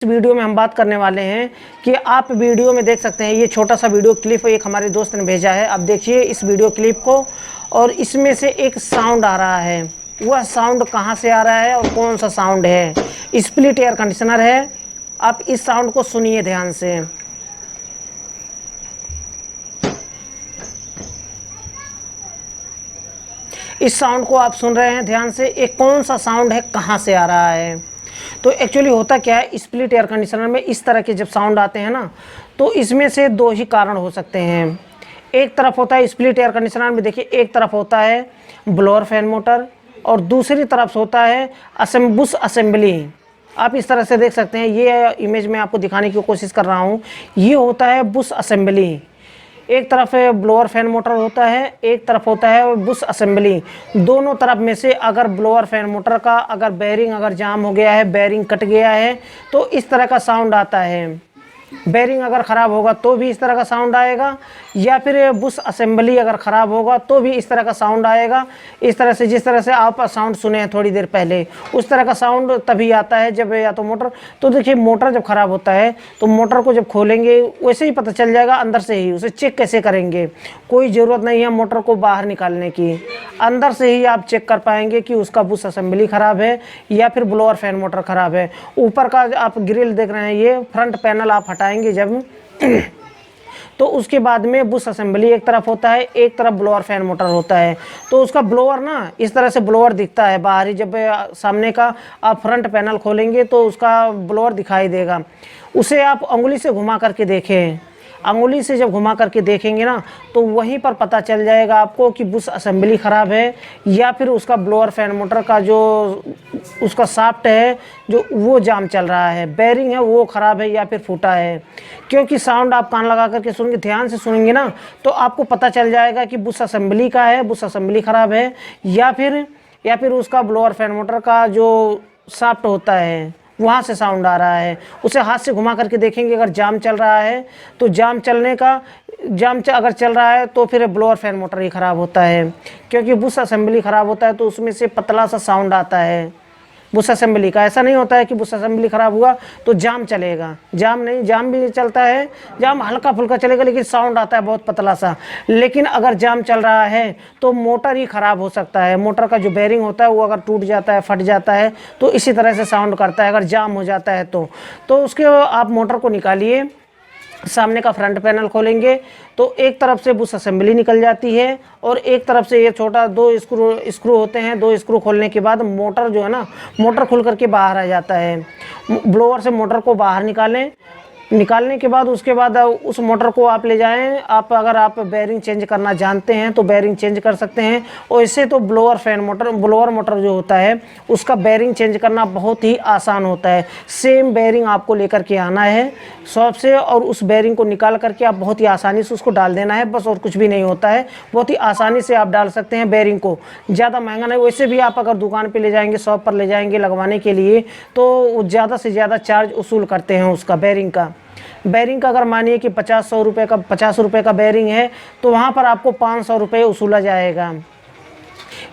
इस वीडियो में हम बात करने वाले हैं कि आप वीडियो में देख सकते हैं, ये छोटा सा वीडियो क्लिप एक हमारे दोस्त ने भेजा है। आप देखिए इस वीडियो क्लिप को, और इसमें से एक साउंड आ रहा है। वह साउंड कहाँ से आ रहा है और कौन सा साउंड है? स्प्लिट एयर कंडीशनर है। आप इस साउंड को सुनिए ध्यान से। इस साउंड को आप सुन रहे हैं ध्यान से, एक कौन सा साउंड है, कहाँ से आ रहा है? तो एक्चुअली होता क्या है, स्प्लिट एयर कंडीशनर में इस तरह के जब साउंड आते हैं ना, तो इसमें से दो ही कारण हो सकते हैं। एक तरफ होता है स्प्लिट एयर कंडीशनर में, देखिए एक तरफ होता है ब्लोअर फैन मोटर और दूसरी तरफ होता है बुश असेंबली। आप इस तरह से देख सकते हैं, ये इमेज में आपको दिखाने की कोशिश कर रहा हूँ। ये होता है बुश असेंबली। एक तरफ है ब्लोअर फैन मोटर होता है, एक तरफ होता है बुश असेंबली। दोनों तरफ में से अगर ब्लोअर फैन मोटर का अगर बेयरिंग अगर जाम हो गया है, बेयरिंग कट गया है, तो इस तरह का साउंड आता है। बेयरिंग अगर ख़राब होगा तो भी इस तरह का साउंड आएगा, या फिर बुश असेंबली अगर ख़राब होगा तो भी इस तरह का साउंड आएगा। इस तरह से जिस तरह से आप साउंड सुने हैं थोड़ी देर पहले, उस तरह का साउंड तभी आता है जब या तो मोटर, तो देखिए मोटर जब ख़राब होता है तो मोटर को जब खोलेंगे वैसे ही पता चल जाएगा अंदर से ही। उसे चेक कैसे करेंगे? कोई ज़रूरत नहीं है मोटर को बाहर निकालने की, अंदर से ही आप चेक कर पाएंगे कि उसका बुश असेंबली ख़राब है या फिर ब्लोअर फैन मोटर ख़राब है। ऊपर का आप ग्रिल देख रहे हैं, ये फ्रंट पैनल आप हटाएंगे जब तो उसके बाद में बुश असेंबली एक तरफ होता है, एक तरफ ब्लोअर फैन मोटर होता है। तो उसका ब्लोअर ना इस तरह से ब्लोअर दिखता है बाहरी, जब सामने का आप फ्रंट पैनल खोलेंगे तो उसका ब्लोअर दिखाई देगा। उसे आप उंगली से घुमा करके देखें, अंगुली से जब घुमा करके देखेंगे ना तो वहीं पर पता चल जाएगा आपको कि बुश असेंबली ख़राब है या फिर उसका ब्लोअर फैन मोटर का जो उसका शाफ्ट है जो वो जाम चल रहा है, बेयरिंग है वो ख़राब है या फिर फूटा है। क्योंकि साउंड आप कान लगा करके सुनेंगे, ध्यान से सुनेंगे ना, तो आपको पता चल जाएगा कि बुश असेंबली का है, बुश असेंबली ख़राब है, या फिर उसका ब्लोअर फैन मोटर का जो शाफ्ट होता है वहाँ से साउंड आ रहा है। उसे हाथ से घुमा करके देखेंगे, अगर जाम चल रहा है तो अगर चल रहा है तो फिर ब्लोअर फैन मोटर ही ख़राब होता है। क्योंकि बुश असेंबली ख़राब होता है तो उसमें से पतला सा साउंड आता है बुश असेंबली का। ऐसा नहीं होता है कि बुश असेंबली ख़राब हुआ तो जाम चलेगा, जाम नहीं, जाम भी चलता है, जाम हल्का फुल्का चलेगा लेकिन साउंड आता है बहुत पतला सा। लेकिन अगर जाम चल रहा है तो मोटर ही ख़राब हो सकता है, मोटर का जो बेयरिंग होता है वो अगर टूट जाता है, फट जाता है तो इसी तरह से साउंड करता है। अगर जाम हो जाता है तो उसके आप मोटर को निकालिए, सामने का फ्रंट पैनल खोलेंगे तो एक तरफ से बुश असेंबली निकल जाती है और एक तरफ से ये छोटा दो स्क्रू होते हैं। दो स्क्रू खोलने के बाद मोटर जो है ना, मोटर खुल करके बाहर आ जाता है। ब्लोअर से मोटर को बाहर निकालने के बाद उसके बाद उस मोटर को आप ले जाएं। अगर आप बेयरिंग चेंज करना जानते हैं तो बेयरिंग चेंज कर सकते हैं। और इससे तो ब्लोअर मोटर जो होता है उसका बेयरिंग चेंज करना बहुत ही आसान होता है। सेम बेयरिंग आपको लेकर के आना है शॉप से और उस बेयरिंग को निकाल करके आप बहुत ही आसानी से उसको डाल देना है, बस, और कुछ भी नहीं होता है। बहुत ही आसानी से आप डाल सकते हैं बेयरिंग को, ज़्यादा महंगा नहीं। वैसे भी आप अगर दुकान पर ले जाएंगे, शॉप पर ले जाएंगे लगवाने के लिए तो ज़्यादा से ज़्यादा चार्ज वसूल करते हैं उसका बेयरिंग का। बेयरिंग का अगर मानिए कि 50 रुपये का बेयरिंग है तो वहाँ पर आपको 500 रुपये वसूला जाएगा।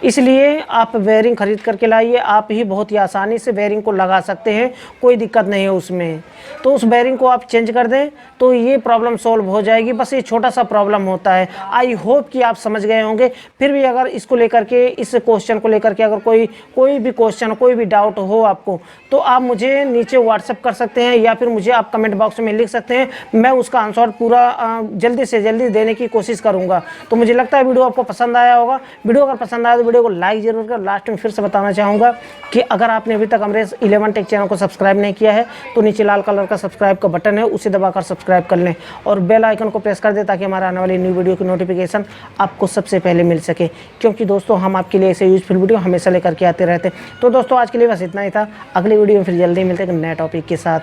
इसलिए आप बेयरिंग ख़रीद करके लाइए, आप ही बहुत ही आसानी से बेयरिंग को लगा सकते हैं, कोई दिक्कत नहीं है उसमें। तो उस बेयरिंग को आप चेंज कर दें तो ये प्रॉब्लम सॉल्व हो जाएगी। बस ये छोटा सा प्रॉब्लम होता है। आई होप कि आप समझ गए होंगे। फिर भी अगर इसको लेकर के, इस क्वेश्चन को लेकर के अगर कोई भी क्वेश्चन, कोई भी डाउट हो आपको, तो आप मुझे नीचे व्हाट्सअप कर सकते हैं या फिर मुझे आप कमेंट बॉक्स में लिख सकते हैं। मैं उसका आंसर पूरा जल्दी से जल्दी देने की कोशिश करूँगा। तो मुझे लगता है वीडियो आपको पसंद आया होगा। वीडियो अगर पसंद आया तो वीडियो को लाइक जरूर कर। लास्ट में फिर से बताना चाहूँगा कि अगर आपने अभी तक अमरेश 11 टेक चैनल को सब्सक्राइब नहीं किया है तो नीचे लाल कलर का सब्सक्राइब का बटन है, उसे दबाकर सब्सक्राइब कर लें और बेल आइकन को प्रेस कर दें ताकि हमारे आने वाली न्यू वीडियो की नोटिफिकेशन आपको सबसे पहले मिल सके। क्योंकि दोस्तों हम आपके लिए ऐसे यूजफुल वीडियो हमेशा लेकर के आते रहते हैं। तो दोस्तों आज के लिए बस इतना ही था। अगली वीडियो में फिर जल्दी मिलते हैं नए टॉपिक के साथ।